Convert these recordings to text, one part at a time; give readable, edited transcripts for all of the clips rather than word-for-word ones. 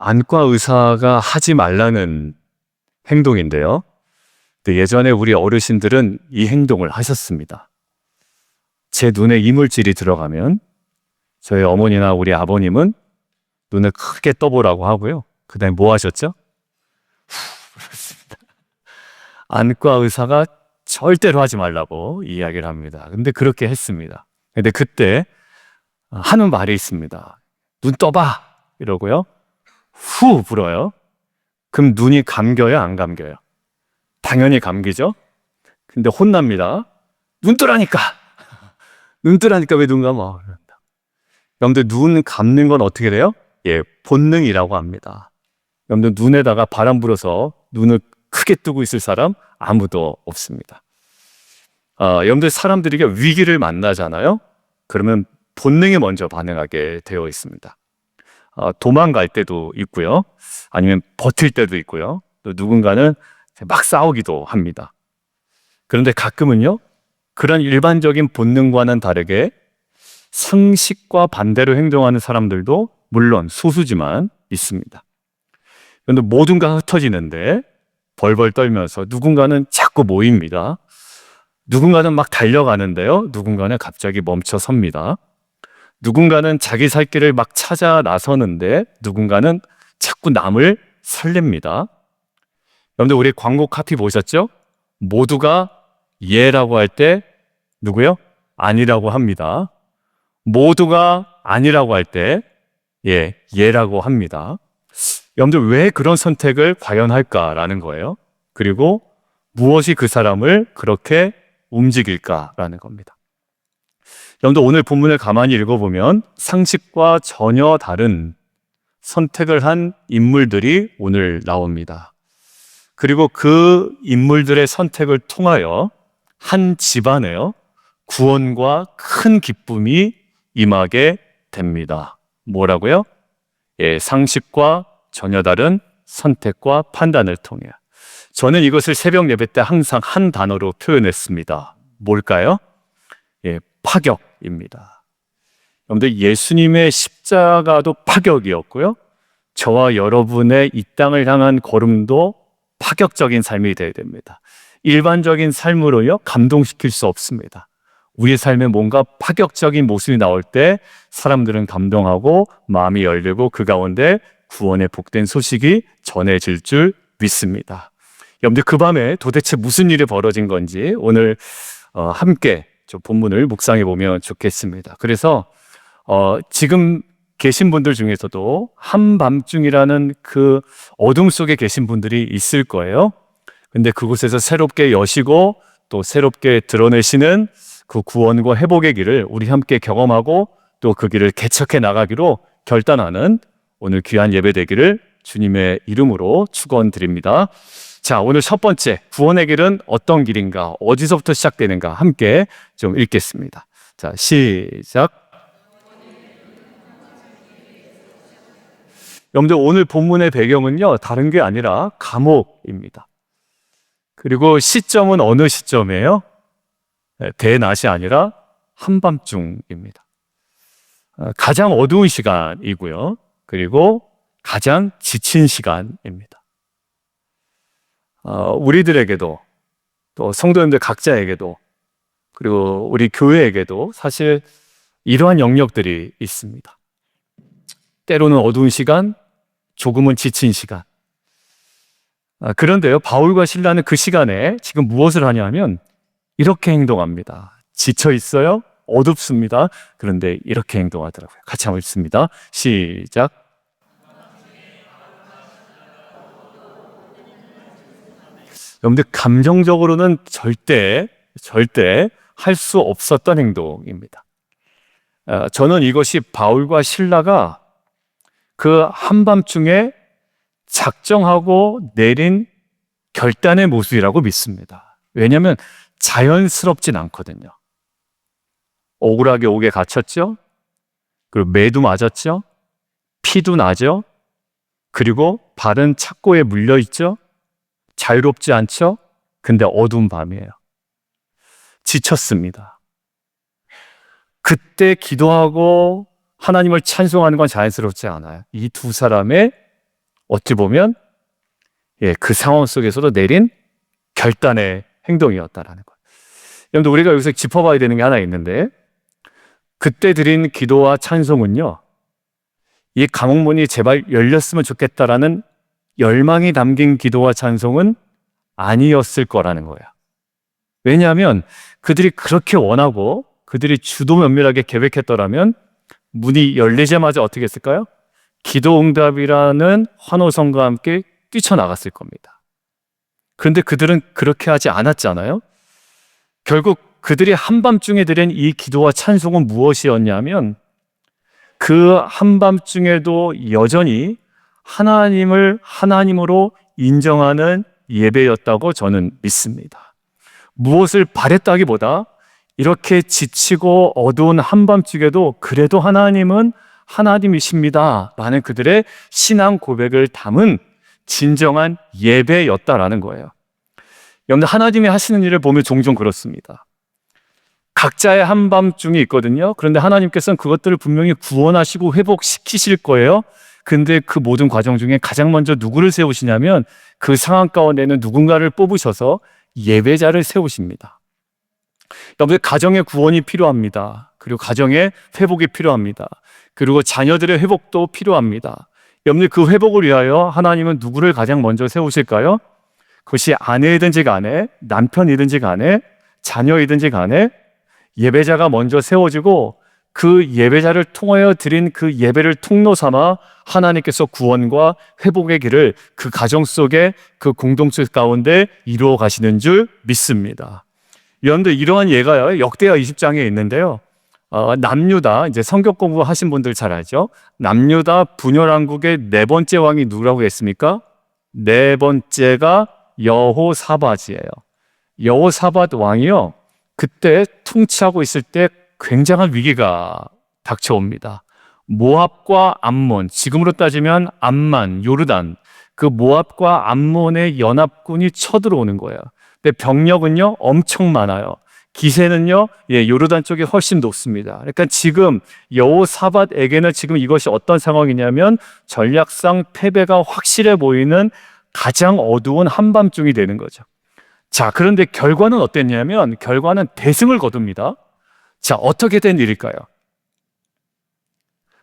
안과 의사가 하지 말라는 행동인데요. 근데 예전에 우리 어르신들은 이 행동을 하셨습니다. 제 눈에 이물질이 들어가면 저희 어머니나 우리 아버님은 눈을 크게 떠보라고 하고요. 그 다음에 뭐 하셨죠? 그렇습니다. 안과 의사가 절대로 하지 말라고 이야기를 합니다. 근데 그렇게 했습니다. 근데 그때 하는 말이 있습니다. 눈 떠봐! 이러고요. 후 불어요. 그럼 눈이 감겨요? 안 감겨요? 당연히 감기죠? 근데 혼납니다. 눈 뜨라니까! 눈 뜨라니까 왜 눈 감아? 여러분들 눈 감는 건 어떻게 돼요? 예, 본능이라고 합니다. 여러분들 눈에다가 바람 불어서 눈을 크게 뜨고 있을 사람 아무도 없습니다. 여러분들 사람들이 위기를 만나잖아요. 그러면 본능이 먼저 반응하게 되어 있습니다. 도망갈 때도 있고요. 아니면 버틸 때도 있고요. 또 누군가는 막 싸우기도 합니다. 그런데 가끔은요, 그런 일반적인 본능과는 다르게 상식과 반대로 행동하는 사람들도 물론 소수지만 있습니다. 그런데 모두가 흩어지는데 벌벌 떨면서 누군가는 자꾸 모입니다. 누군가는 막 달려가는데요. 누군가는 갑자기 멈춰 섭니다. 누군가는 자기 살 길을 막 찾아 나서는데 누군가는 자꾸 남을 설렙니다. 여러분들 우리 광고 카피 보셨죠? 모두가 예라고 할 때 누구요? 아니라고 합니다. 모두가 아니라고 할 때 예라고 합니다. 여러분들 왜 그런 선택을 과연 할까라는 거예요. 그리고 무엇이 그 사람을 그렇게 움직일까라는 겁니다. 여러분들 오늘 본문을 가만히 읽어보면 상식과 전혀 다른 선택을 한 인물들이 오늘 나옵니다. 그리고 그 인물들의 선택을 통하여 한 집안에요, 구원과 큰 기쁨이 임하게 됩니다. 뭐라고요? 예, 상식과 전혀 다른 선택과 판단을 통해. 저는 이것을 새벽 예배 때 항상 한 단어로 표현했습니다. 뭘까요? 예, 파격입니다. 여러분들 예수님의 십자가도 파격이었고요. 저와 여러분의 이 땅을 향한 걸음도 파격적인 삶이 되어야 됩니다. 일반적인 삶으로요, 감동시킬 수 없습니다. 우리의 삶에 뭔가 파격적인 모습이 나올 때 사람들은 감동하고 마음이 열리고 그 가운데 구원의 복된 소식이 전해질 줄 믿습니다. 여러분들 그 밤에 도대체 무슨 일이 벌어진 건지 오늘 함께 좀 본문을 묵상해 보면 좋겠습니다. 그래서 지금 계신 분들 중에서도 한밤중이라는 그 어둠 속에 계신 분들이 있을 거예요. 근데 그곳에서 새롭게 여시고 또 새롭게 드러내시는 그 구원과 회복의 길을 우리 함께 경험하고 또 그 길을 개척해 나가기로 결단하는 오늘 귀한 예배 되기를 주님의 이름으로 축원드립니다. 자, 오늘 첫 번째 구원의 길은 어떤 길인가, 어디서부터 시작되는가 함께 좀 읽겠습니다. 자, 시작. 여러분들 오늘 본문의 배경은요, 다른 게 아니라 감옥입니다. 그리고 시점은 어느 시점이에요? 대낮이 아니라 한밤중입니다. 가장 어두운 시간이고요. 그리고 가장 지친 시간입니다. 우리들에게도 또 성도님들 각자에게도 그리고 우리 교회에게도 사실 이러한 영역들이 있습니다. 때로는 어두운 시간, 조금은 지친 시간. 그런데요, 바울과 실라는 그 시간에 지금 무엇을 하냐면 이렇게 행동합니다. 지쳐 있어요. 어둡습니다. 그런데 이렇게 행동하더라고요. 같이 한번 읽습니다. 시작. 여러분들 감정적으로는 절대 할 수 없었던 행동입니다. 저는 이것이 바울과 실라가 그 한밤중에 작정하고 내린 결단의 모습이라고 믿습니다. 왜냐하면 자연스럽진 않거든요. 억울하게 옥에 갇혔죠. 그리고 매도 맞았죠. 피도 나죠. 그리고 발은 착고에 물려있죠. 자유롭지 않죠. 근데 어두운 밤이에요. 지쳤습니다. 그때 기도하고 하나님을 찬송하는 건 자연스럽지 않아요. 이 두 사람의 어찌 보면 그 상황 속에서도 내린 결단의 행동이었다라는 거예요. 여러분들 우리가 여기서 짚어봐야 되는 게 하나 있는데 그때 드린 기도와 찬송은요. 이 감옥문이 제발 열렸으면 좋겠다라는 열망이 담긴 기도와 찬송은 아니었을 거라는 거예요. 왜냐하면 그들이 그렇게 원하고 그들이 주도 면밀하게 계획했더라면 문이 열리자마자 어떻게 했을까요? 기도응답이라는 환호성과 함께 뛰쳐나갔을 겁니다. 그런데 그들은 그렇게 하지 않았잖아요. 결국 그들이 한밤중에 드린 이 기도와 찬송은 무엇이었냐면 그 한밤중에도 여전히 하나님을 하나님으로 인정하는 예배였다고 저는 믿습니다. 무엇을 바랬다기보다 이렇게 지치고 어두운 한밤중에도 그래도 하나님은 하나님이십니다 라는 그들의 신앙 고백을 담은 진정한 예배였다라는 거예요. 여러분들 하나님이 하시는 일을 보면 종종 그렇습니다. 각자의 한밤중이 있거든요. 그런데 하나님께서는 그것들을 분명히 구원하시고 회복시키실 거예요. 근데 그 모든 과정 중에 가장 먼저 누구를 세우시냐면 그 상황 가운데는 누군가를 뽑으셔서 예배자를 세우십니다. 여러분들 가정의 구원이 필요합니다. 그리고 가정의 회복이 필요합니다. 그리고 자녀들의 회복도 필요합니다. 여러분들 그 회복을 위하여 하나님은 누구를 가장 먼저 세우실까요? 그것이 아내이든지 간에 남편이든지 간에 자녀이든지 간에 예배자가 먼저 세워지고 그 예배자를 통하여 드린 그 예배를 통로 삼아 하나님께서 구원과 회복의 길을 그 가정 속에 그 공동체 가운데 이루어 가시는 줄 믿습니다. 여러분들 이러한 예가 역대하 20장에 있는데요. 남유다, 이제 성경 공부하신 분들 잘 알죠? 남유다 분열왕국의 네 번째 왕이 누구라고 했습니까? 네 번째가 여호사밧이에요. 여호사밧 왕이요. 그때 통치하고 있을 때 굉장한 위기가 닥쳐옵니다. 모압과 암몬, 지금으로 따지면 암만, 요르단, 그 모압과 암몬의 연합군이 쳐들어오는 거예요. 근데 병력은요 엄청 많아요. 기세는요 요르단 쪽이 훨씬 높습니다. 그러니까 지금 여호사밧에게는 지금 이것이 어떤 상황이냐면 전략상 패배가 확실해 보이는 가장 어두운 한밤중이 되는 거죠. 자, 그런데 결과는 어땠냐면 결과는 대승을 거둡니다. 자, 어떻게 된 일일까요?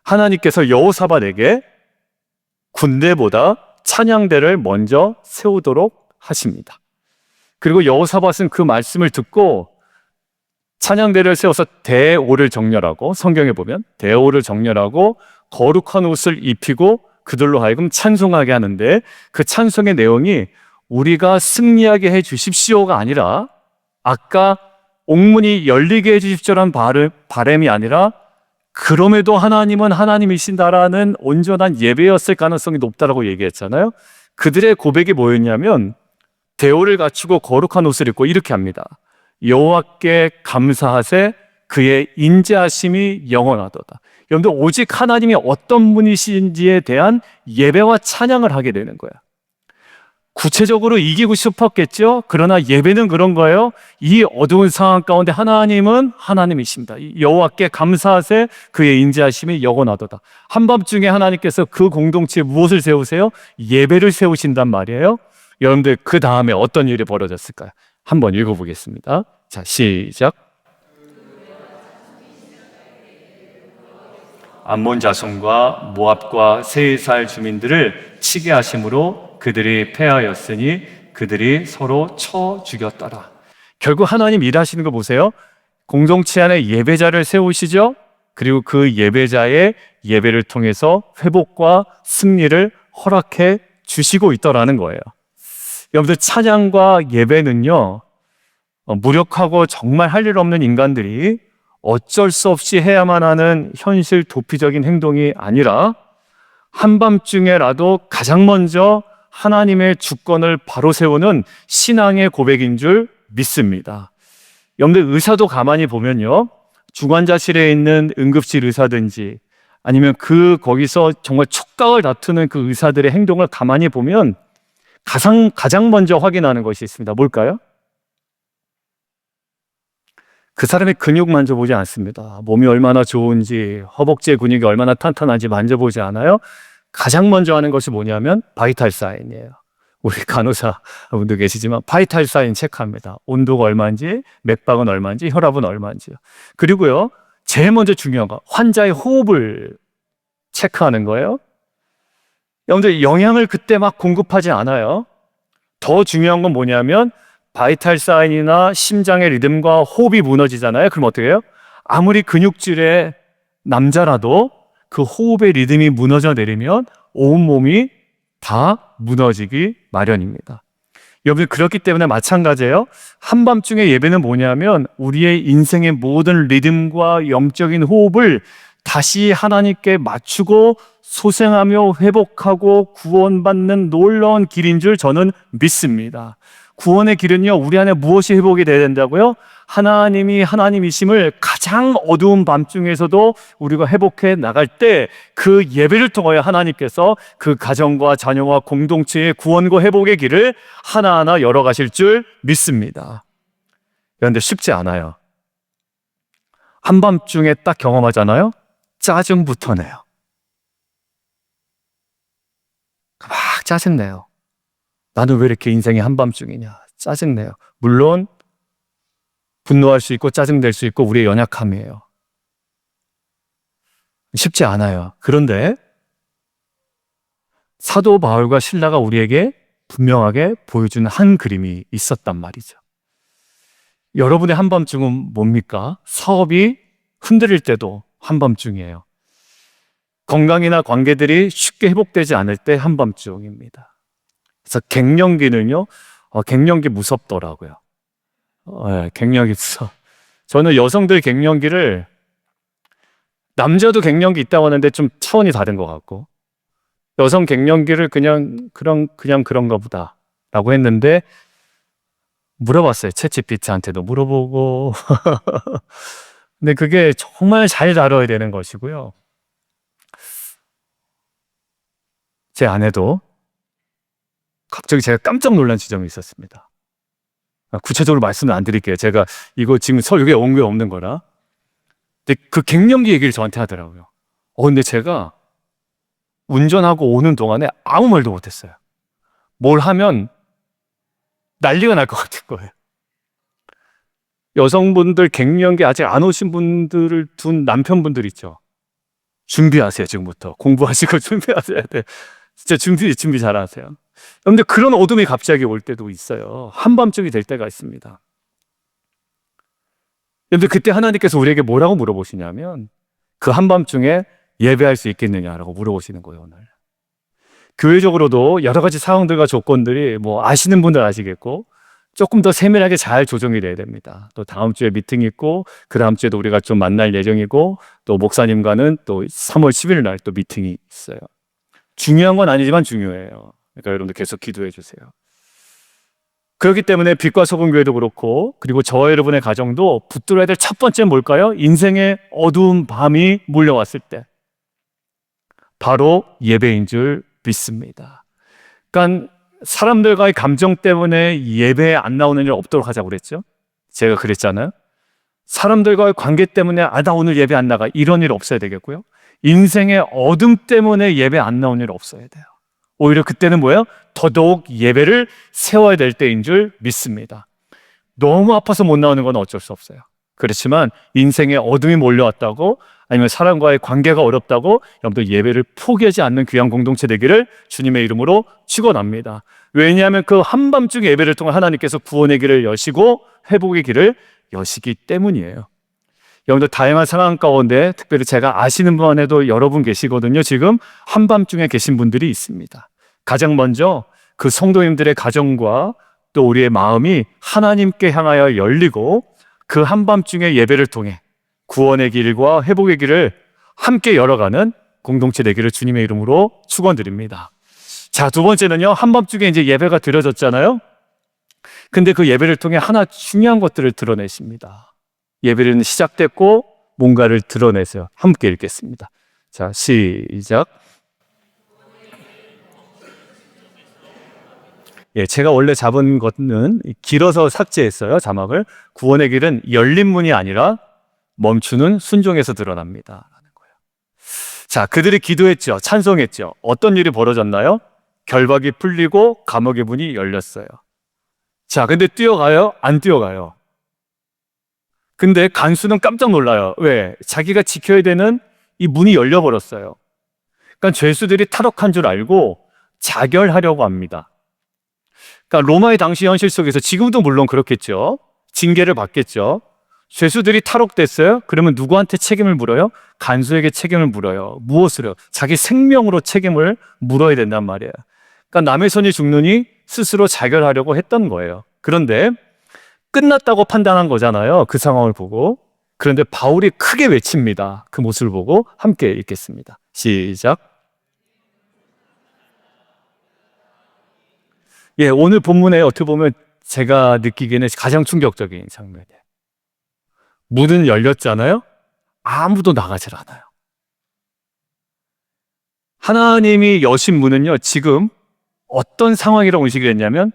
하나님께서 여호사밧에게 군대보다 찬양대를 먼저 세우도록 하십니다. 그리고 여호사밧은 그 말씀을 듣고 찬양대를 세워서 대오를 정렬하고, 성경에 보면 대오를 정렬하고 거룩한 옷을 입히고 그들로 하여금 찬송하게 하는데 그 찬송의 내용이 우리가 승리하게 해 주십시오가 아니라 아까 옥문이 열리게 해 주십시오라는 바람이 아니라 그럼에도 하나님은 하나님이신다라는 온전한 예배였을 가능성이 높다라고 얘기했잖아요. 그들의 고백이 뭐였냐면 대오를 갖추고 거룩한 옷을 입고 이렇게 합니다. 여호와께 감사하세 그의 인자하심이 영원하도다. 여러분들 오직 하나님이 어떤 분이신지에 대한 예배와 찬양을 하게 되는 거야. 구체적으로 이기고 싶었겠죠? 그러나 예배는 그런 거예요. 이 어두운 상황 가운데 하나님은 하나님이십니다. 여호와께 감사하세 그의 인자하심이 영원하도다. 한밤중에 하나님께서 그 공동체에 무엇을 세우세요? 예배를 세우신단 말이에요. 여러분들 그 다음에 어떤 일이 벌어졌을까요? 한번 읽어보겠습니다. 자, 시작. 암몬 자손과 모압과 세이살 주민들을 치게 하심으로 그들이 패하였으니 그들이 서로 쳐 죽였더라. 결국 하나님 일하시는 거 보세요. 공동체 안에 예배자를 세우시죠. 그리고 그 예배자의 예배를 통해서 회복과 승리를 허락해 주시고 있더라는 거예요. 여러분들 찬양과 예배는요 무력하고 정말 할 일 없는 인간들이 어쩔 수 없이 해야만 하는 현실 도피적인 행동이 아니라 한밤중에라도 가장 먼저 하나님의 주권을 바로 세우는 신앙의 고백인 줄 믿습니다. 여러분들 의사도 가만히 보면요 중환자실에 있는 응급실 의사든지 아니면 거기서 정말 촉각을 다투는 그 의사들의 행동을 가만히 보면 가장 먼저 확인하는 것이 있습니다. 뭘까요? 그 사람의 근육 만져보지 않습니다. 몸이 얼마나 좋은지, 허벅지의 근육이 얼마나 탄탄한지 만져보지 않아요. 가장 먼저 하는 것이 뭐냐면 바이탈 사인이에요. 우리 간호사 분도 계시지만 바이탈 사인 체크합니다. 온도가 얼마인지, 맥박은 얼마인지, 혈압은 얼마인지요. 그리고요, 제일 먼저 중요한 거, 환자의 호흡을 체크하는 거예요. 여러분들 영양을 그때 막 공급하지 않아요. 더 중요한 건 뭐냐면 바이탈 사인이나 심장의 리듬과 호흡이 무너지잖아요. 그럼 어떻게 해요? 아무리 근육질의 남자라도 그 호흡의 리듬이 무너져 내리면 온몸이 다 무너지기 마련입니다. 여러분, 그렇기 때문에 마찬가지예요. 한밤중에 예배는 뭐냐면 우리의 인생의 모든 리듬과 영적인 호흡을 다시 하나님께 맞추고 소생하며 회복하고 구원받는 놀라운 길인 줄 저는 믿습니다. 구원의 길은요, 우리 안에 무엇이 회복이 돼야 된다고요? 하나님이 하나님이심을 가장 어두운 밤중에서도 우리가 회복해 나갈 때 그 예배를 통하여 하나님께서 그 가정과 자녀와 공동체의 구원과 회복의 길을 하나하나 열어가실 줄 믿습니다. 그런데 쉽지 않아요. 한밤중에 딱 경험하잖아요? 짜증부터 내요. 막 짜증내요. 나는 왜 이렇게 인생이 한밤중이냐. 짜증내요. 물론 분노할 수 있고 짜증낼 수 있고 우리의 연약함이에요. 쉽지 않아요. 그런데 사도 바울과 실라가 우리에게 분명하게 보여주는 한 그림이 있었단 말이죠. 여러분의 한밤중은 뭡니까? 사업이 흔들릴 때도 한밤중이에요. 건강이나 관계들이 쉽게 회복되지 않을 때 한밤중입니다. 그래서 갱년기는요, 갱년기 무섭더라고요. 갱년기 무서워. 저는 여성들 갱년기를, 남자도 갱년기 있다고 하는데 좀 차원이 다른 것 같고, 여성 갱년기를 그냥 그런가 보다 라고 했는데, 물어봤어요. 챗GPT한테도 물어보고. 근데 그게 정말 잘 다뤄야 되는 것이고요. 제 아내도 갑자기 제가 깜짝 놀란 지점이 있었습니다. 구체적으로 말씀을 안 드릴게요. 제가 이거 지금 설교에 온 게 없는 거라. 근데 그 갱년기 얘기를 저한테 하더라고요. 근데 제가 운전하고 오는 동안에 아무 말도 못했어요. 뭘 하면 난리가 날 것 같은 거예요. 여성분들 갱년기 아직 안 오신 분들을 둔 남편분들 있죠. 준비하세요. 지금부터 공부하시고 준비하셔야 돼요. 진짜 준비 잘 하세요. 그런데 그런 어둠이 갑자기 올 때도 있어요. 한밤중이 될 때가 있습니다. 그런데 그때 하나님께서 우리에게 뭐라고 물어보시냐면 그 한밤중에 예배할 수 있겠느냐라고 물어보시는 거예요. 오늘 교회적으로도 여러 가지 상황들과 조건들이 뭐 아시는 분들 아시겠고 조금 더 세밀하게 잘 조정이 돼야 됩니다. 또 다음 주에 미팅이 있고 그 다음 주에도 우리가 좀 만날 예정이고 또 목사님과는 또 3월 10일 날 또 미팅이 있어요. 중요한 건 아니지만 중요해요. 그러니까 여러분들 계속 기도해 주세요. 그렇기 때문에 빛과 소금 교회도 그렇고 그리고 저와 여러분의 가정도 붙들어야 될 첫 번째는 뭘까요? 인생의 어두운 밤이 몰려왔을 때 바로 예배인 줄 믿습니다. 그러니까 사람들과의 감정 때문에 예배에 안 나오는 일 없도록 하자고 그랬죠. 제가 그랬잖아요. 사람들과의 관계 때문에 나 오늘 예배 안 나가 이런 일 없어야 되겠고요. 인생의 어둠 때문에 예배 안 나오는 일 없어야 돼요. 오히려 그때는 뭐예요? 더더욱 예배를 세워야 될 때인 줄 믿습니다. 너무 아파서 못 나오는 건 어쩔 수 없어요. 그렇지만 인생의 어둠이 몰려왔다고 아니면 사람과의 관계가 어렵다고 여러분들 예배를 포기하지 않는 귀한 공동체 되기를 주님의 이름으로 축원합니다. 왜냐하면 그 한밤중 예배를 통해 하나님께서 구원의 길을 여시고 회복의 길을 여시기 때문이에요. 여러분들 다양한 상황 가운데 특별히 제가 아시는 분 안에도 여러분 계시거든요. 지금 한밤중에 계신 분들이 있습니다. 가장 먼저 그 성도님들의 가정과 또 우리의 마음이 하나님께 향하여 열리고 그 한밤중에 예배를 통해 구원의 길과 회복의 길을 함께 열어가는 공동체 되기를 주님의 이름으로 축원드립니다. 자, 두 번째는요. 한밤중에 이제 예배가 드려졌잖아요. 근데 그 예배를 통해 하나 중요한 것들을 드러내십니다. 예배는 시작됐고 뭔가를 드러내세요. 함께 읽겠습니다. 자, 시작. 제가 원래 잡은 거는 길어서 삭제했어요. 자막을. 구원의 길은 열린 문이 아니라 멈추는 순종에서 드러납니다. 라는 거예요. 자, 그들이 기도했죠. 찬송했죠. 어떤 일이 벌어졌나요? 결박이 풀리고 감옥의 문이 열렸어요. 자, 근데 뛰어가요? 안 뛰어가요. 근데 간수는 깜짝 놀라요. 왜? 자기가 지켜야 되는 이 문이 열려버렸어요. 그러니까 죄수들이 탈옥한 줄 알고 자결하려고 합니다. 그러니까 로마의 당시 현실 속에서 지금도 물론 그렇겠죠. 징계를 받겠죠. 죄수들이 탈옥됐어요? 그러면 누구한테 책임을 물어요? 간수에게 책임을 물어요. 무엇으로? 자기 생명으로 책임을 물어야 된단 말이에요. 그러니까 남의 손이 죽느니 스스로 자결하려고 했던 거예요. 그런데 끝났다고 판단한 거잖아요. 그 상황을 보고. 그런데 바울이 크게 외칩니다. 그 모습을 보고 함께 읽겠습니다. 시작. 예, 오늘 본문에 어떻게 보면 제가 느끼기에는 가장 충격적인 장면이에요. 문은 열렸잖아요. 아무도 나가질 않아요. 하나님이 여신 문은요, 지금 어떤 상황이라고 인식이 됐냐면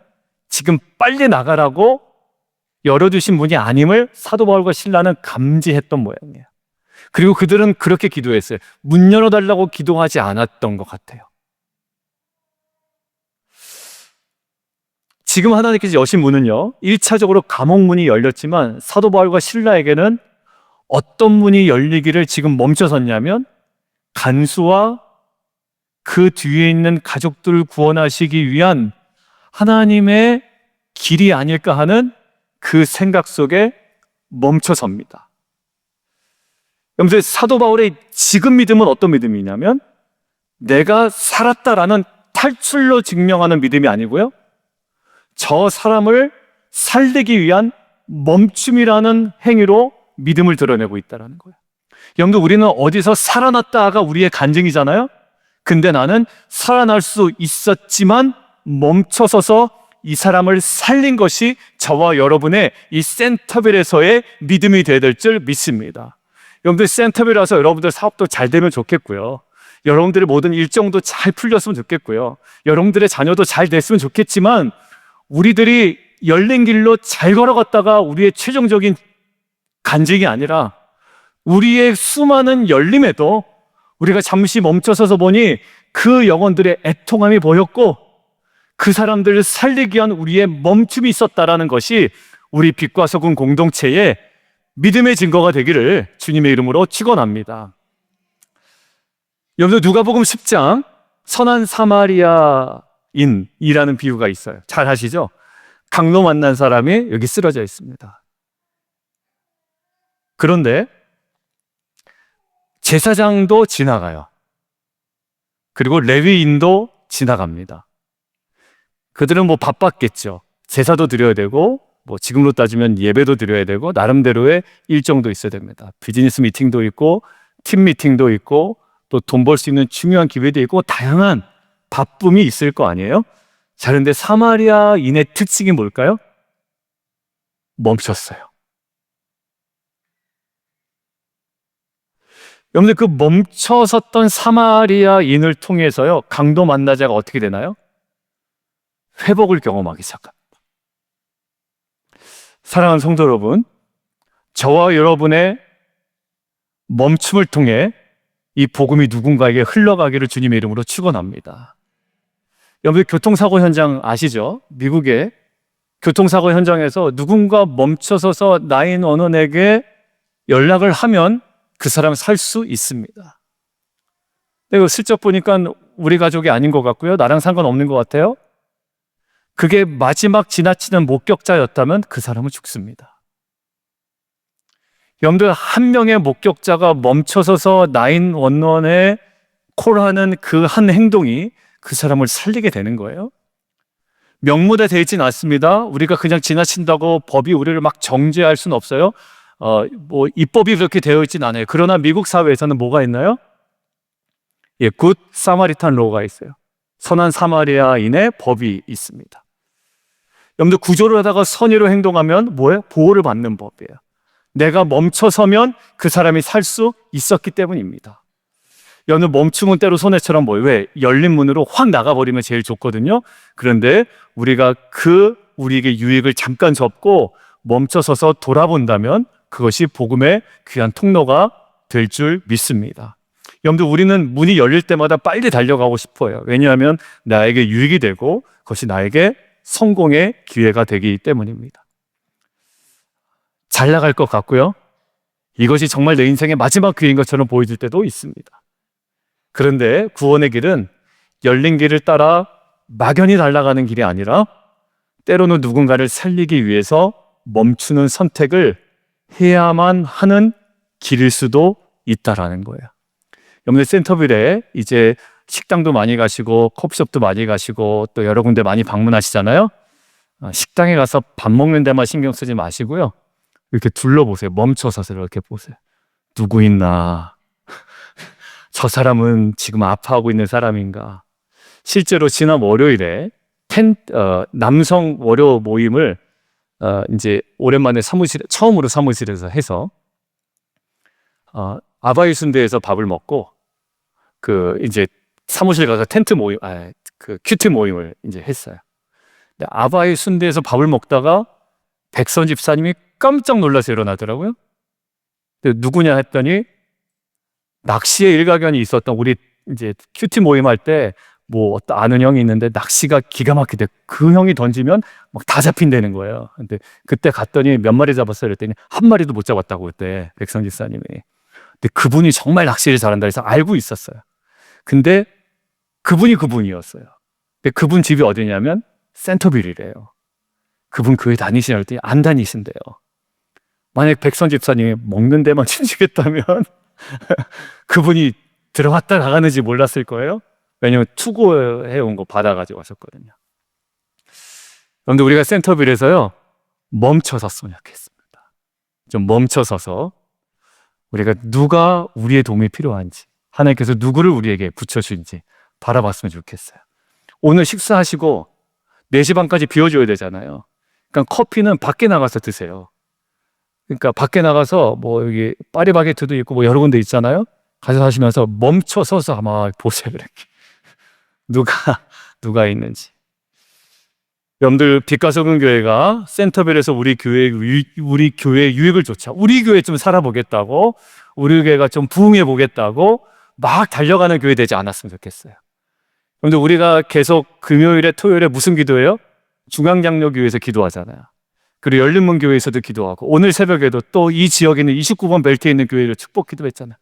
지금 빨리 나가라고 열어주신 문이 아님을 사도 바울과 실라는 감지했던 모양이에요. 그리고 그들은 그렇게 기도했어요. 문 열어달라고 기도하지 않았던 것 같아요. 지금 하나님께서 여신 문은요, 1차적으로 감옥 문이 열렸지만 사도 바울과 실라에게는 어떤 문이 열리기를 지금 멈춰섰냐면 간수와 그 뒤에 있는 가족들을 구원하시기 위한 하나님의 길이 아닐까 하는 그 생각 속에 멈춰섭니다. 여러분들, 사도 바울의 지금 믿음은 어떤 믿음이냐면 내가 살았다라는 탈출로 증명하는 믿음이 아니고요, 저 사람을 살리기 위한 멈춤이라는 행위로 믿음을 드러내고 있다는 거예요. 여러분들, 우리는 어디서 살아났다가 우리의 간증이잖아요. 근데 나는 살아날 수 있었지만 멈춰서서 이 사람을 살린 것이 저와 여러분의 이 센터빌에서의 믿음이 되어야 될 줄 믿습니다. 여러분들, 센터빌 와서 여러분들 사업도 잘 되면 좋겠고요. 여러분들의 모든 일정도 잘 풀렸으면 좋겠고요. 여러분들의 자녀도 잘 됐으면 좋겠지만 우리들이 열린 길로 잘 걸어갔다가 우리의 최종적인 간증이 아니라 우리의 수많은 열림에도 우리가 잠시 멈춰서서 보니 그 영혼들의 애통함이 보였고 그 사람들을 살리기 위한 우리의 멈춤이 있었다라는 것이 우리 빛과 소금 공동체의 믿음의 증거가 되기를 주님의 이름으로 축원합니다. 여러분들, 누가복음 10장 선한 사마리아인이라는 비유가 있어요. 잘 아시죠? 강로 만난 사람이 여기 쓰러져 있습니다. 그런데 제사장도 지나가요. 그리고 레위인도 지나갑니다. 그들은 뭐 바빴겠죠. 제사도 드려야 되고, 뭐 지금으로 따지면 예배도 드려야 되고, 나름대로의 일정도 있어야 됩니다. 비즈니스 미팅도 있고, 팀 미팅도 있고, 또 돈 벌 수 있는 중요한 기회도 있고, 다양한 바쁨이 있을 거 아니에요? 자, 그런데 사마리아인의 특징이 뭘까요? 멈췄어요. 여러분들, 그 멈춰섰던 사마리아인을 통해서요, 강도 만나자가 어떻게 되나요? 회복을 경험하기 시작합니다. 사랑하는 성도 여러분, 저와 여러분의 멈춤을 통해 이 복음이 누군가에게 흘러가기를 주님의 이름으로 축원합니다. 여러분, 교통사고 현장 아시죠? 미국의 교통사고 현장에서 누군가 멈춰서서 911에게 연락을 하면 그 사람 살 수 있습니다. 근데 슬쩍 보니까 우리 가족이 아닌 것 같고요, 나랑 상관없는 것 같아요. 그게 마지막 지나치는 목격자였다면 그 사람은 죽습니다. 여러분들, 한 명의 목격자가 멈춰서서 911에 콜하는 그 한 행동이 그 사람을 살리게 되는 거예요. 명문에 되어 있진 않습니다. 우리가 그냥 지나친다고 법이 우리를 막 정죄할 수는 없어요. 뭐 입법이 그렇게 되어 있진 않아요. 그러나 미국 사회에서는 뭐가 있나요? 예, 굿 사마리탄 로가 있어요. 선한 사마리아인의 법이 있습니다. 여러분들, 구조를 하다가 선의로 행동하면 뭐예요? 보호를 받는 법이에요. 내가 멈춰서면 그 사람이 살 수 있었기 때문입니다. 여러분, 멈춤은 때로 손해처럼 뭐예요? 왜? 열린 문으로 확 나가버리면 제일 좋거든요. 그런데 우리가 우리에게 유익을 잠깐 접고 멈춰서서 돌아본다면 그것이 복음의 귀한 통로가 될 줄 믿습니다. 여러분들, 우리는 문이 열릴 때마다 빨리 달려가고 싶어요. 왜냐하면 나에게 유익이 되고 그것이 나에게 성공의 기회가 되기 때문입니다. 잘 나갈 것 같고요. 이것이 정말 내 인생의 마지막 기회인 것처럼 보여질 때도 있습니다. 그런데 구원의 길은 열린 길을 따라 막연히 달려가는 길이 아니라 때로는 누군가를 살리기 위해서 멈추는 선택을 해야만 하는 길일 수도 있다라는 거예요. 여러분들, 센터빌에 이제 식당도 많이 가시고 커피숍도 많이 가시고 또 여러 군데 많이 방문하시잖아요. 식당에 가서 밥 먹는 데만 신경 쓰지 마시고요. 이렇게 둘러보세요. 멈춰서 이렇게 보세요. 누구 있나? 저 사람은 지금 아파하고 있는 사람인가? 실제로 지난 월요일에 남성 월요 모임을 이제 오랜만에 처음으로 사무실에서 해서 아바이 순대에서 밥을 먹고 이제 사무실 가서 텐트 모임, 큐티 모임을 이제 했어요. 근데 아바이 순대에서 밥을 먹다가 백선 집사님이 깜짝 놀라서 일어나더라고요. 근데 누구냐 했더니 낚시에 일가견이 있었던, 우리 이제 큐티 모임 할 때 뭐 어떤 아는 형이 있는데 낚시가 기가 막히대. 그 형이 던지면 막 다 잡힌다는 거예요. 근데 그때 갔더니 몇 마리 잡았어요 그랬더니 한 마리도 못 잡았다고 그때 백선 집사님이. 근데 그분이 정말 낚시를 잘한다 해서 알고 있었어요. 근데 그분이었어요. 근데 그분 집이 어디냐면 센터빌이래요. 그분 교회 다니시냐 했더니 안 다니신대요. 만약 백선 집사님이 먹는 데만 치시겠다면 그분이 들어갔다 나가는지 몰랐을 거예요. 왜냐면 투고해온 거 받아가지고 왔었거든요. 그런데 우리가 센터빌에서요, 멈춰섰으면 좋겠습니다. 좀 멈춰서서 우리가 누가 우리의 도움이 필요한지, 하나님께서 누구를 우리에게 붙여주신지 바라봤으면 좋겠어요. 오늘 식사하시고 4시 반까지 비워줘야 되잖아요. 그러니까 커피는 밖에 나가서 드세요. 그러니까 밖에 나가서 뭐 여기 파리바게트도 있고 뭐 여러 군데 있잖아요. 가서 하시면서 멈춰서서 아마 보세요. 이렇게 누가 있는지. 여러분들, 빛과 소금 교회가 센터빌에서 우리 교회 유익을 쫓아 우리 교회 좀 살아보겠다고, 우리 교회가 좀 부흥해 보겠다고 막 달려가는 교회 되지 않았으면 좋겠어요. 여러분들, 우리가 계속 금요일에 토요일에 무슨 기도해요? 중앙장로교회에서 기도하잖아요. 그리고 열린문교회에서도 기도하고 오늘 새벽에도 또 이 지역에 있는 29번 벨트에 있는 교회를 축복 기도했잖아요.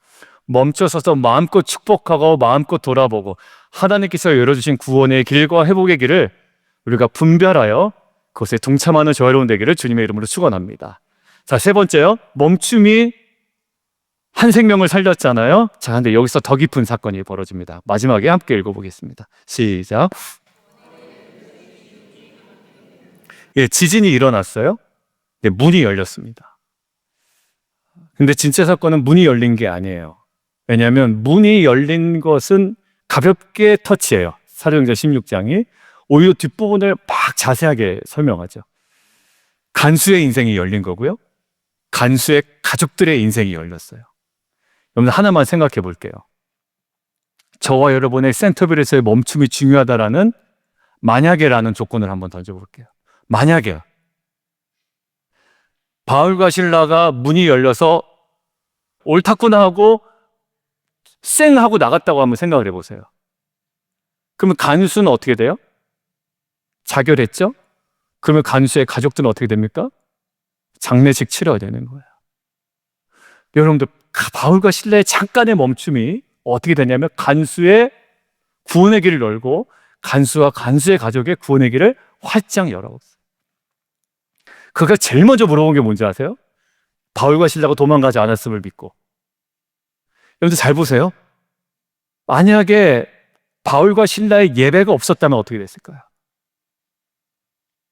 멈춰서서 마음껏 축복하고 마음껏 돌아보고 하나님께서 열어주신 구원의 길과 회복의 길을 우리가 분별하여 그것에 동참하는 저희로운 되기를 주님의 이름으로 축원합니다. 자, 세 번째요. 멈춤이 한 생명을 살렸잖아요. 자, 근데 여기서 더 깊은 사건이 벌어집니다. 마지막에 함께 읽어보겠습니다. 시작. 예, 지진이 일어났어요. 네, 문이 열렸습니다. 근데 진짜 사건은 문이 열린 게 아니에요. 왜냐하면 문이 열린 것은 가볍게 터치해요. 사도행전 16장이 오히려 뒷부분을 막 자세하게 설명하죠. 간수의 인생이 열린 거고요. 간수의 가족들의 인생이 열렸어요. 여러분, 하나만 생각해 볼게요. 저와 여러분의 센터빌에서의 멈춤이 중요하다라는 만약에라는 조건을 한번 던져볼게요. 만약에 바울과 실라가 문이 열려서 옳다구나 하고 쌩 하고 나갔다고 한번 생각을 해보세요. 그러면 간수는 어떻게 돼요? 자결했죠? 그러면 간수의 가족들은 어떻게 됩니까? 장례식 치러야 되는 거예요. 여러분들, 바울과 실라의 잠깐의 멈춤이 어떻게 되냐면 간수의 구원의 길을 열고 간수와 간수의 가족의 구원의 길을 활짝 열어봤어요. 그가 제일 먼저 물어본 게 뭔지 아세요? 바울과 실라가 도망가지 않았음을 믿고. 여러분들 잘 보세요. 만약에 바울과 실라의 예배가 없었다면 어떻게 됐을까요?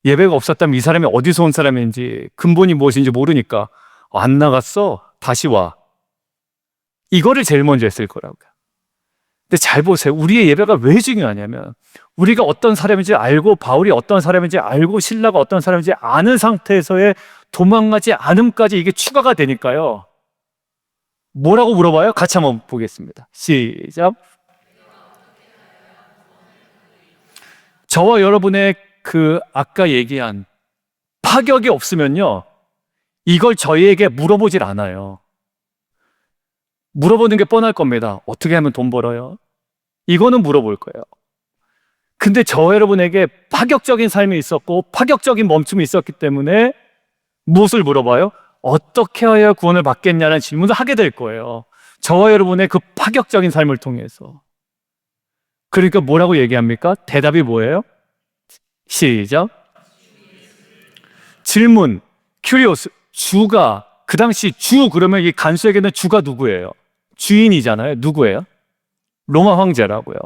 예배가 없었다면 이 사람이 어디서 온 사람인지 근본이 무엇인지 모르니까 안 나갔어, 다시 와. 이거를 제일 먼저 했을 거라고요. 근데 잘 보세요. 우리의 예배가 왜 중요하냐면 우리가 어떤 사람인지 알고, 바울이 어떤 사람인지 알고, 실라가 어떤 사람인지 아는 상태에서의 도망가지 않음까지 이게 추가가 되니까요. 뭐라고 물어봐요? 같이 한번 보겠습니다. 시작. 저와 여러분의 아까 얘기한 파격이 없으면요, 이걸 저희에게 물어보질 않아요. 물어보는 게 뻔할 겁니다. 어떻게 하면 돈 벌어요? 이거는 물어볼 거예요. 근데 저 여러분에게 파격적인 삶이 있었고 파격적인 멈춤이 있었기 때문에 무엇을 물어봐요? 어떻게 하여야 구원을 받겠냐는 질문을 하게 될 거예요. 저와 여러분의 그 파격적인 삶을 통해서. 그러니까 뭐라고 얘기합니까? 대답이 뭐예요? 시작. 질문, 큐리오스, 주가, 그 당시 주 그러면 이 간수에게는 주가 누구예요? 주인이잖아요. 누구예요? 로마 황제라고요.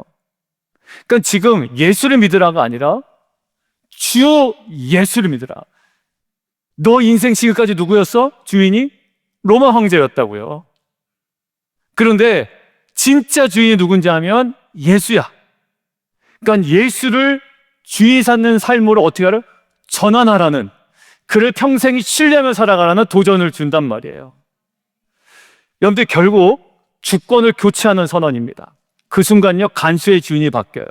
그러니까 지금 예수를 믿으라가 아니라 주 예수를 믿으라. 너 인생 지금까지 누구였어? 주인이? 로마 황제였다고요. 그런데 진짜 주인이 누군지 하면 예수야. 그러니까 예수를 주인 삼는 삶으로 어떻게 하라? 전환하라는, 그를 평생이 신뢰하며 살아가라는 도전을 준단 말이에요. 여러분들 결국 주권을 교체하는 선언입니다. 그 순간요 간수의 주인이 바뀌어요.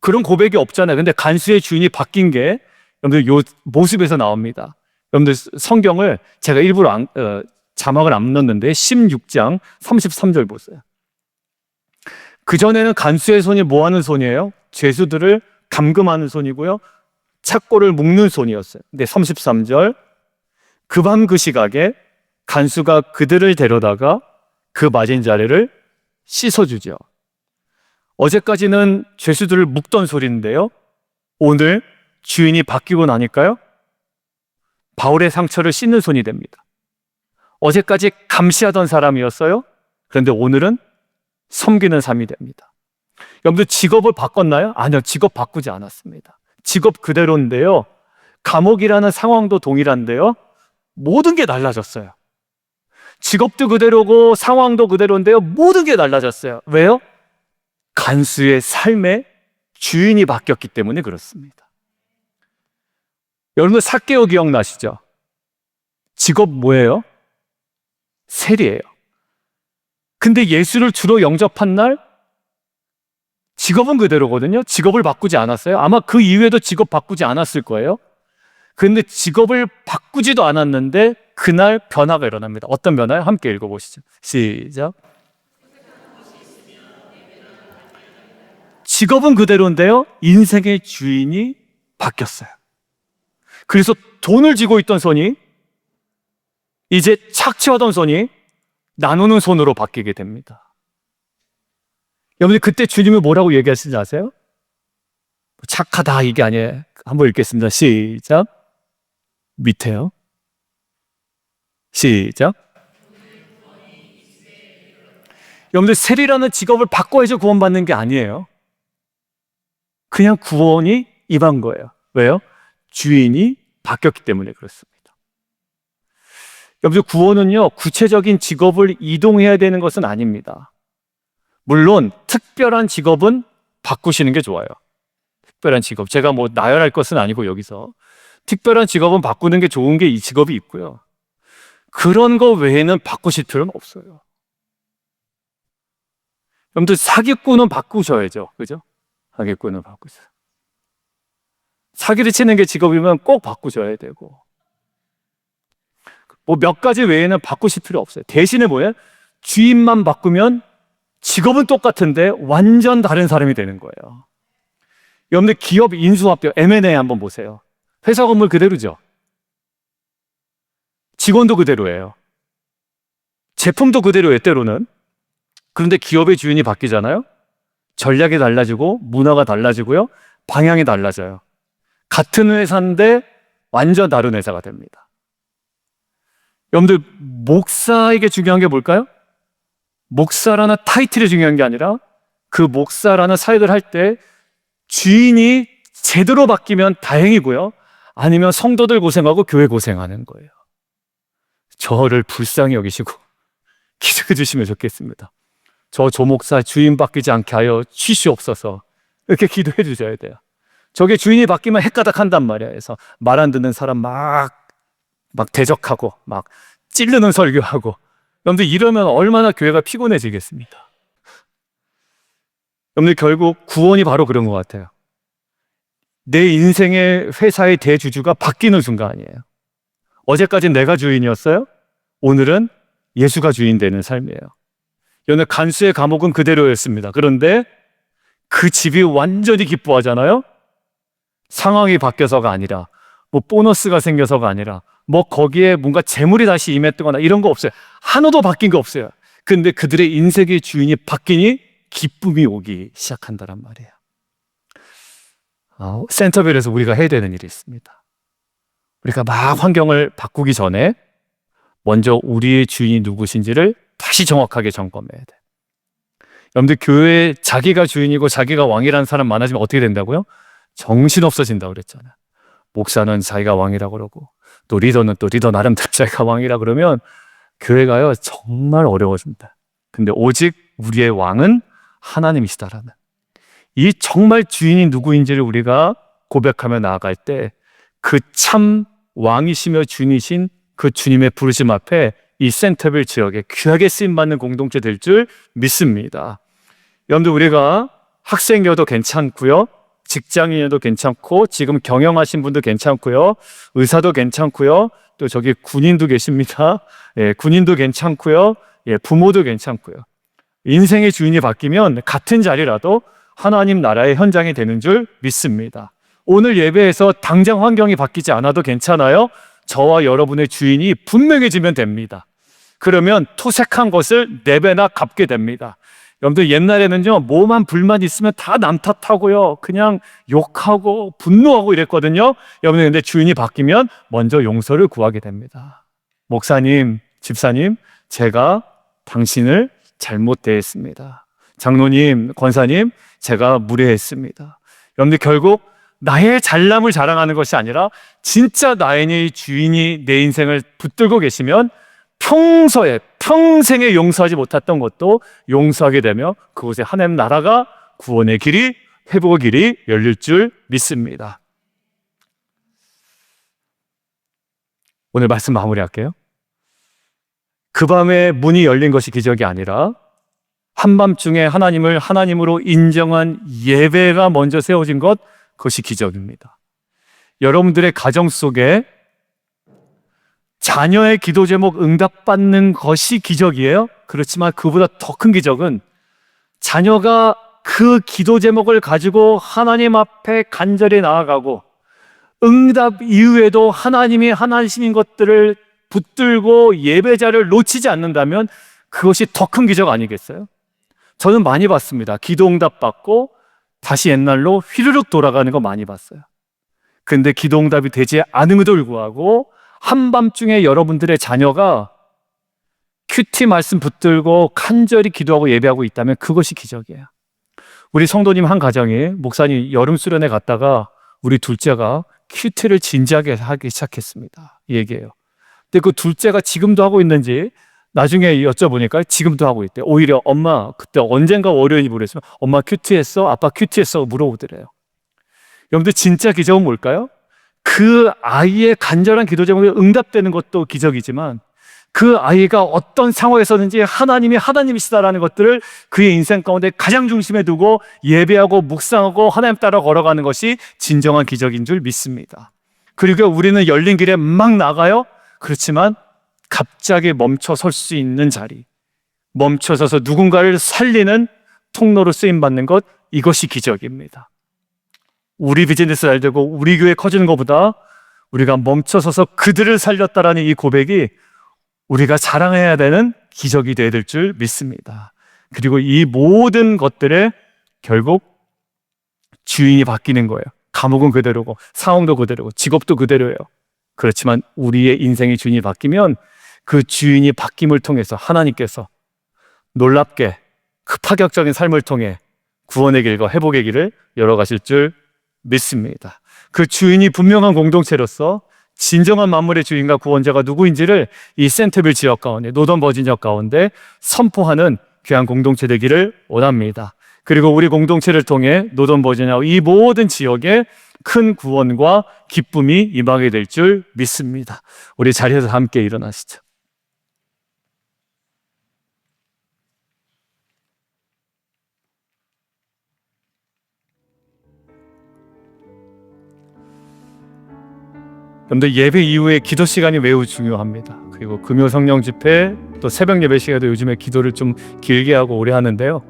그런 고백이 없잖아요. 근데 간수의 주인이 바뀐 게 여러분들 요 모습에서 나옵니다. 여러분들 성경을 제가 일부러 자막을 안 넣었는데 16장 33절 보세요. 그전에는 간수의 손이 뭐 하는 손이에요? 죄수들을 감금하는 손이고요, 착고를 묶는 손이었어요. 근데 33절, 그 밤 그 시각에 간수가 그들을 데려다가 그 맞은 자리를 씻어주죠. 어제까지는 죄수들을 묶던 소리인데요, 오늘 주인이 바뀌고 나니까요 바울의 상처를 씻는 손이 됩니다. 어제까지 감시하던 사람이었어요. 그런데 오늘은 섬기는 삶이 됩니다. 여러분들 직업을 바꿨나요? 아니요, 직업 바꾸지 않았습니다. 직업 그대로인데요, 감옥이라는 상황도 동일한데요, 모든 게 달라졌어요. 직업도 그대로고 상황도 그대로인데요, 모든 게 달라졌어요. 왜요? 간수의 삶의 주인이 바뀌었기 때문에 그렇습니다. 여러분 삭개오 기억나시죠? 직업 뭐예요? 세리예요. 근데 예수를 주로 영접한 날 직업은 그대로거든요. 직업을 바꾸지 않았어요. 아마 그 이후에도 직업 바꾸지 않았을 거예요. 그런데 직업을 바꾸지도 않았는데 그날 변화가 일어납니다. 어떤 변화요? 함께 읽어보시죠. 시작. 직업은 그대로인데요, 인생의 주인이 바뀌었어요. 그래서 돈을 쥐고 있던 손이 이제 착취하던 손이 나누는 손으로 바뀌게 됩니다. 여러분들 그때 주님이 뭐라고 얘기하시는지 아세요? 착하다 이게 아니에요. 한번 읽겠습니다. 시작. 밑에요. 시작. 여러분들 세리라는 직업을 바꿔야지 구원받는 게 아니에요. 그냥 구원이 임한 거예요. 왜요? 주인이 바뀌었기 때문에 그렇습니다. 여러분들 구원은요 구체적인 직업을 이동해야 되는 것은 아닙니다. 물론 특별한 직업은 바꾸시는 게 좋아요. 특별한 직업, 제가 뭐 나열할 것은 아니고 여기서 특별한 직업은 바꾸는 게 좋은 게 이 직업이 있고요, 그런 거 외에는 바꾸실 필요는 없어요. 여러분들 사기꾼은 바꾸셔야죠. 그죠? 사기꾼은 바꾸세요. 사기를 치는 게 직업이면 꼭 바꾸셔야 되고, 뭐 몇 가지 외에는 바꾸실 필요 없어요. 대신에 뭐예요? 주인만 바꾸면 직업은 똑같은데 완전 다른 사람이 되는 거예요. 여러분들 기업 인수합병 M&A 한번 보세요. 회사 건물 그대로죠. 직원도 그대로예요. 제품도 그대로예요, 때로는. 그런데 기업의 주인이 바뀌잖아요. 전략이 달라지고 문화가 달라지고요, 방향이 달라져요. 같은 회사인데 완전 다른 회사가 됩니다. 여러분들 목사에게 중요한 게 뭘까요? 목사라는 타이틀이 중요한 게 아니라 그 목사라는 사역을 할 때 주인이 제대로 바뀌면 다행이고요, 아니면 성도들 고생하고 교회 고생하는 거예요. 저를 불쌍히 여기시고 기도해 주시면 좋겠습니다. 저 목사 주인 바뀌지 않게 하여 주시옵소서, 이렇게 기도해 주셔야 돼요. 저게 주인이 바뀌면 헷가닥 한단 말이에요. 그래서 말 안 듣는 사람 막 대적하고 막 찌르는 설교하고, 여러분들 이러면 얼마나 교회가 피곤해지겠습니까? 여러분들 결국 구원이 바로 그런 것 같아요. 내 인생의 회사의 대주주가 바뀌는 순간이에요. 어제까지 내가 주인이었어요. 오늘은 예수가 주인 되는 삶이에요. 여느 간수의 감옥은 그대로였습니다. 그런데 그 집이 완전히 기뻐하잖아요. 상황이 바뀌어서가 아니라, 뭐 보너스가 생겨서가 아니라, 뭐 거기에 뭔가 재물이 다시 임했거나 이런 거 없어요. 하나도 바뀐 거 없어요. 근데 그들의 인생의 주인이 바뀌니 기쁨이 오기 시작한다란 말이에요. 센터벨에서 우리가 해야 되는 일이 있습니다. 우리가 막 환경을 바꾸기 전에 먼저 우리의 주인이 누구신지를 다시 정확하게 점검해야 돼. 여러분들, 교회에 자기가 주인이고 자기가 왕이라는 사람 많아지면 어떻게 된다고요? 정신없어진다고 그랬잖아요. 목사는 자기가 왕이라고 그러고, 또 리더는 또 리더 나름대로 자기가 왕이라 그러면 교회가요 정말 어려워집니다. 근데 오직 우리의 왕은 하나님이시다라는 이 정말 주인이 누구인지를 우리가 고백하며 나아갈 때 그 참 왕이시며 주인이신 그 주님의 부르심 앞에 이 센터빌 지역에 귀하게 쓰임받는 공동체 될 줄 믿습니다. 여러분들, 우리가 학생이어도 괜찮고요, 직장인이어도 괜찮고, 지금 경영하신 분도 괜찮고요, 의사도 괜찮고요, 또 저기 군인도 계십니다. 예, 군인도 괜찮고요, 예, 부모도 괜찮고요. 인생의 주인이 바뀌면 같은 자리라도 하나님 나라의 현장이 되는 줄 믿습니다. 오늘 예배에서 당장 환경이 바뀌지 않아도 괜찮아요. 저와 여러분의 주인이 분명해지면 됩니다. 그러면 토색한 것을 4배나 갚게 됩니다. 여러분들, 옛날에는요 뭐만 불만 있으면 다 남 탓하고요, 그냥 욕하고 분노하고 이랬거든요. 여러분들, 근데 주인이 바뀌면 먼저 용서를 구하게 됩니다. 목사님, 집사님, 제가 당신을 잘못 대했습니다. 장로님, 권사님, 제가 무례했습니다. 여러분들, 결국 나의 잘남을 자랑하는 것이 아니라 진짜 나의 주인이 내 인생을 붙들고 계시면 평생에 용서하지 못했던 것도 용서하게 되며 그곳에 하나님 나라가 구원의 길이, 회복의 길이 열릴 줄 믿습니다. 오늘 말씀 마무리할게요. 그 밤에 문이 열린 것이 기적이 아니라 한밤중에 하나님을 하나님으로 인정한 예배가 먼저 세워진 것, 그것이 기적입니다. 여러분들의 가정 속에 자녀의 기도 제목 응답받는 것이 기적이에요. 그렇지만 그보다 더 큰 기적은 자녀가 그 기도 제목을 가지고 하나님 앞에 간절히 나아가고 응답 이후에도 하나님이 하나님인 것들을 붙들고 예배자를 놓치지 않는다면 그것이 더 큰 기적 아니겠어요? 저는 많이 봤습니다. 기도 응답 받고 다시 옛날로 휘르륵 돌아가는 거 많이 봤어요. 근데 기도 응답이 되지 않음에도 불구하고 한밤중에 여러분들의 자녀가 큐티 말씀 붙들고 간절히 기도하고 예배하고 있다면 그것이 기적이에요. 우리 성도님 한 가정이, 목사님 여름 수련회 갔다가 우리 둘째가 큐티를 진지하게 하기 시작했습니다. 이 얘기예요. 근데 그 둘째가 지금도 하고 있는지 나중에 여쭤보니까 지금도 하고 있대요. 오히려 엄마 그때 언젠가 월요일 모르겠으면 엄마 큐티했어? 아빠 큐티했어? 물어보더래요. 여러분들, 진짜 기적은 뭘까요? 그 아이의 간절한 기도 제목이 응답되는 것도 기적이지만 그 아이가 어떤 상황에서든지 하나님이 하나님이시다라는 것들을 그의 인생 가운데 가장 중심에 두고 예배하고 묵상하고 하나님 따라 걸어가는 것이 진정한 기적인 줄 믿습니다. 그리고 우리는 열린 길에 막 나가요. 그렇지만 갑자기 멈춰 설 수 있는 자리, 멈춰서서 누군가를 살리는 통로로 쓰임받는 것, 이것이 기적입니다. 우리 비즈니스 잘 되고 우리 교회 커지는 것보다 우리가 멈춰서서 그들을 살렸다라는 이 고백이 우리가 자랑해야 되는 기적이 되어야 될 줄 믿습니다. 그리고 이 모든 것들의 결국 주인이 바뀌는 거예요. 감옥은 그대로고 상황도 그대로고 직업도 그대로예요. 그렇지만 우리의 인생의 주인이 바뀌면 그 주인이 바뀜을 통해서 하나님께서 놀랍게 그 파격적인 삶을 통해 구원의 길과 회복의 길을 열어가실 줄 믿습니다. 그 주인이 분명한 공동체로서 진정한 만물의 주인과 구원자가 누구인지를 이 센터빌 지역 가운데, 노던 버지니아 가운데 선포하는 귀한 공동체 되기를 원합니다. 그리고 우리 공동체를 통해 노던 버지니아 이 모든 지역에 큰 구원과 기쁨이 임하게 될 줄 믿습니다. 우리 자리에서 함께 일어나시죠. 여러분들, 예배 이후에 기도 시간이 매우 중요합니다. 그리고 금요 성령 집회, 또 새벽 예배 시간에도 요즘에 기도를 좀 길게 하고 오래 하는데요.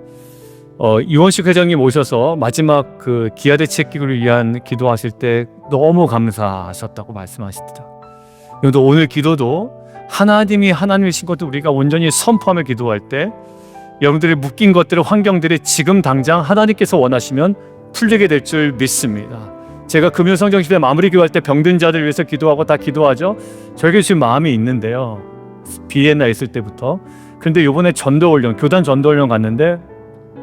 이원식 회장님 오셔서 마지막 그 기아대 채기를 위한 기도하실 때 너무 감사하셨다고 말씀하시더라. 또 오늘 기도도 하나님이 하나님이신 것도 우리가 온전히 선포하며 기도할 때 여러분들이 묶인 것들을, 환경들이 지금 당장 하나님께서 원하시면 풀리게 될 줄 믿습니다. 제가 금요 성령 집회 마무리 기도할 때 병든 자들 위해서 기도하고 다 기도하죠. 저에게 지금 마음이 있는데요. 비엔나 있을 때부터. 그런데 이번에 전도훈련, 교단 전도훈련 갔는데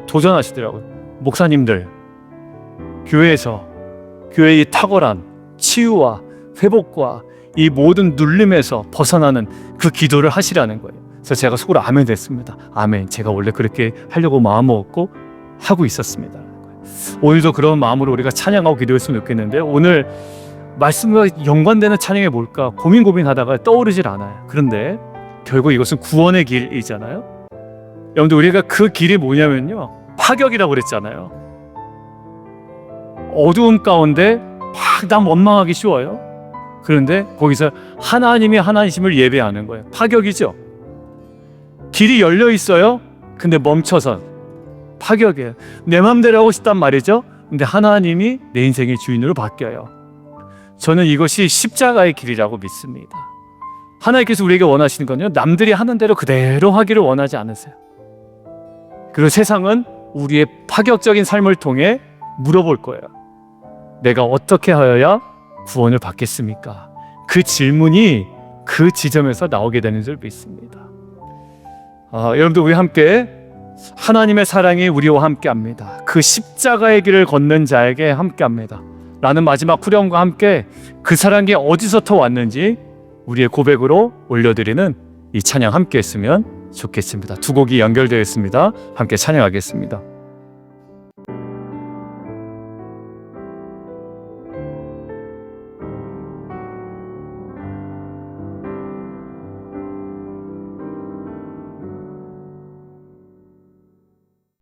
도전하시더라고요. 목사님들, 교회에서 교회의 탁월한 치유와 회복과 이 모든 눌림에서 벗어나는 그 기도를 하시라는 거예요. 그래서 제가 속으로 아멘 됐습니다. 아멘. 제가 원래 그렇게 하려고 마음먹었고 하고 있었습니다. 오늘도 그런 마음으로 우리가 찬양하고 기도했으면 좋겠는데, 오늘 말씀과 연관되는 찬양이 뭘까 고민하다가 떠오르질 않아요. 그런데 결국 이것은 구원의 길이잖아요. 여러분들, 우리가 그 길이 뭐냐면요, 파격이라고 그랬잖아요. 어두움 가운데 막 난 원망하기 쉬워요. 그런데 거기서 하나님이 하나님심을 예배하는 거예요. 파격이죠. 길이 열려 있어요. 근데 멈춰선 파격이에요. 내 맘대로 하고 싶단 말이죠. 근데 하나님이 내 인생의 주인으로 바뀌어요. 저는 이것이 십자가의 길이라고 믿습니다. 하나님께서 우리에게 원하시는 건요, 남들이 하는 대로 그대로 하기를 원하지 않으세요. 그리고 세상은 우리의 파격적인 삶을 통해 물어볼 거예요. 내가 어떻게 하여야 구원을 받겠습니까? 그 질문이 그 지점에서 나오게 되는 줄 믿습니다. 여러분들, 우리 함께 하나님의 사랑이 우리와 함께 합니다. 그 십자가의 길을 걷는 자에게 함께 합니다 라는 마지막 후렴과 함께 그 사랑이 어디서부터 왔는지 우리의 고백으로 올려드리는 이 찬양 함께 했으면 좋겠습니다. 두 곡이 연결되어 있습니다. 함께 찬양하겠습니다.